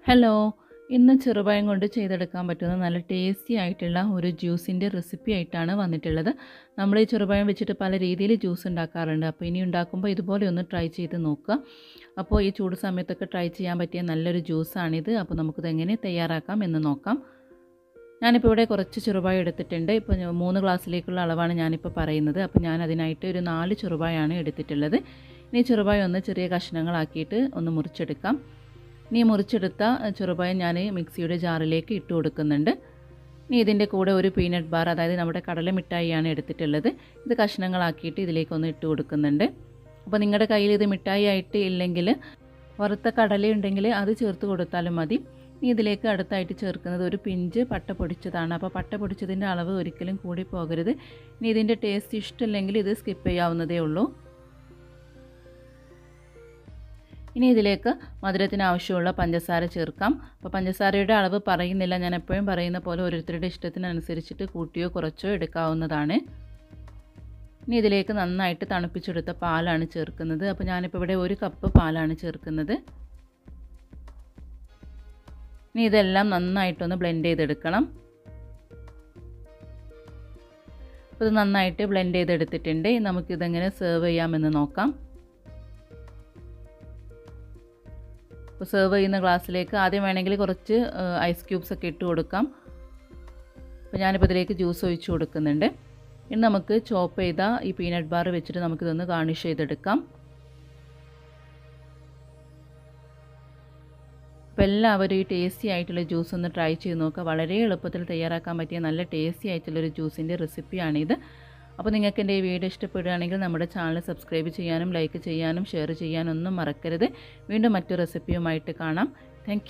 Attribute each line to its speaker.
Speaker 1: Hello, ഇന്ന് ചെറുപഴം കൊണ്ട് ചെയ്തെടുക്കാൻ പറ്റുന്ന നല്ല ടേസ്റ്റി ആയിട്ടുള്ള ഒരു ജ്യൂസിൻ്റെ റെസിപ്പി ആയിട്ടാണ് വന്നിട്ടുള്ളത്. നമ്മൾ ഈ ചെറുപഴം വെച്ചിട്ട് പല രീതിയിൽ ജ്യൂസ് ഉണ്ടാക്കാറുണ്ട്. അപ്പോൾ ഇനി ഉണ്ടാക്കുമ്പോൾ ഇതുപോലെ ഒന്ന് ട്രൈ ചെയ്ത് നോക്കുക. അപ്പോൾ ഈ ചൂട് സമയത്തൊക്കെ ട്രൈ ചെയ്യാൻ പറ്റിയ നല്ലൊരു ജ്യൂസാണിത്. അപ്പോൾ നമുക്കിത് എങ്ങനെ തയ്യാറാക്കാം എന്ന് നോക്കാം. ഞാനിപ്പോൾ ഇവിടെ കുറച്ച് ചെറുപഴം എടുത്തിട്ടുണ്ട്. ഇപ്പോൾ 3 ഗ്ലാസ്സിലേക്കുള്ള അളവാണ് ഞാനിപ്പോൾ പറയുന്നത്. അപ്പോൾ ഞാൻ അതിനായിട്ട് ഒരു 4 ചെറുപഴമാണ് എടുത്തിട്ടുള്ളത്. ഇനി ചെറുപഴം ഒന്ന് ചെറിയ കഷ്ണങ്ങളാക്കിയിട്ട് ഒന്ന് മുറിച്ചെടുക്കാം. ഇനി മുറിച്ചെടുത്ത ചെറുപഴം ഞാൻ മിക്സിയുടെ ജാറിലേക്ക് ഇട്ട് കൊടുക്കുന്നുണ്ട്. ഇനി ഇതിൻ്റെ കൂടെ ഒരു പീനട്ട് ബാർ, അതായത് നമ്മുടെ കടല മിഠായിയാണ് എടുത്തിട്ടുള്ളത്. ഇത് കഷ്ണങ്ങളാക്കിയിട്ട് ഇതിലേക്കൊന്ന് ഇട്ട് കൊടുക്കുന്നുണ്ട്. അപ്പോൾ നിങ്ങളുടെ കയ്യിൽ ഇത് മിഠായി ആയിട്ട് ഇല്ലെങ്കിൽ വറുത്ത കടലയുണ്ടെങ്കിൽ അത് ചേർത്ത് കൊടുത്താലും മതി. ഇനി ഇതിലേക്ക് അടുത്തായിട്ട് ചേർക്കുന്നത് ഒരു പിഞ്ച് പട്ട പൊടിച്ചതാണ്. അപ്പോൾ പട്ട പൊടിച്ചതിൻ്റെ അളവ് ഒരിക്കലും കൂടി പോകരുത്. ഇനി ഇതിൻ്റെ ടേസ്റ്റ് ഇഷ്ടമില്ലെങ്കിൽ ഇത് സ്കിപ്പ് ചെയ്യാവുന്നതേ ഉള്ളൂ. ഇനി ഇതിലേക്ക് മധുരത്തിന് ആവശ്യമുള്ള പഞ്ചസാര ചേർക്കാം. അപ്പോൾ പഞ്ചസാരയുടെ അളവ് പറയുന്നില്ല, ഞാൻ എപ്പോഴും പറയുന്ന പോലെ ഓരോരുത്തരുടെ ഇഷ്ടത്തിനനുസരിച്ചിട്ട് കൂട്ടിയോ കുറച്ചോ എടുക്കാവുന്നതാണ്. ഇനി ഇതിലേക്ക് നന്നായിട്ട് തണുപ്പിച്ചെടുത്ത പാലാണ് ചേർക്കുന്നത്. അപ്പോൾ ഞാനിപ്പോൾ ഇവിടെ 1 കപ്പ് പാലാണ് ചേർക്കുന്നത്. ഇനി ഇതെല്ലാം നന്നായിട്ടൊന്ന് ബ്ലെൻഡ് ചെയ്തെടുക്കണം. അപ്പോൾ ഇത് നന്നായിട്ട് ബ്ലെൻഡ് ചെയ്തെടുത്തിട്ടുണ്ട്. നമുക്കിതെങ്ങനെ സെർവ് ചെയ്യാമെന്ന് നോക്കാം. അപ്പോൾ സെർവ് ചെയ്യുന്ന ഗ്ലാസ്സിലേക്ക് ആദ്യം വേണമെങ്കിൽ കുറച്ച് ഐസ് ക്യൂബ്സ് ഒക്കെ ഇട്ട് കൊടുക്കാം. അപ്പോൾ ഞാനിപ്പോൾ ഇതിലേക്ക് ജ്യൂസ് ഒഴിച്ച് കൊടുക്കുന്നുണ്ട്. ഇനി നമുക്ക് ചോപ്പ് ചെയ്ത ഈ പീനട്ട് ബാർ വെച്ചിട്ട് നമുക്കിതൊന്ന് ഗാർണിഷ് ചെയ്തെടുക്കാം. അപ്പോൾ എല്ലാവരും ഈ ടേസ്റ്റി ആയിട്ടുള്ള ജ്യൂസ് ഒന്ന് ട്രൈ ചെയ്ത് നോക്കുക. വളരെ എളുപ്പത്തിൽ തയ്യാറാക്കാൻ പറ്റിയ നല്ല ടേസ്റ്റി ആയിട്ടുള്ളൊരു ജ്യൂസിൻ്റെ റെസിപ്പിയാണിത്. അപ്പോൾ നിങ്ങൾക്ക് എൻ്റെ ഈ വീഡിയോ ഇഷ്ടപ്പെടുകയാണെങ്കിൽ നമ്മുടെ ചാനൽ സബ്സ്ക്രൈബ് ചെയ്യാനും ലൈക്ക് ചെയ്യാനും ഷെയർ ചെയ്യാനൊന്നും മറക്കരുത്. വീണ്ടും മറ്റൊരു റെസിപ്പിയുമായിട്ട് കാണാം. താങ്ക്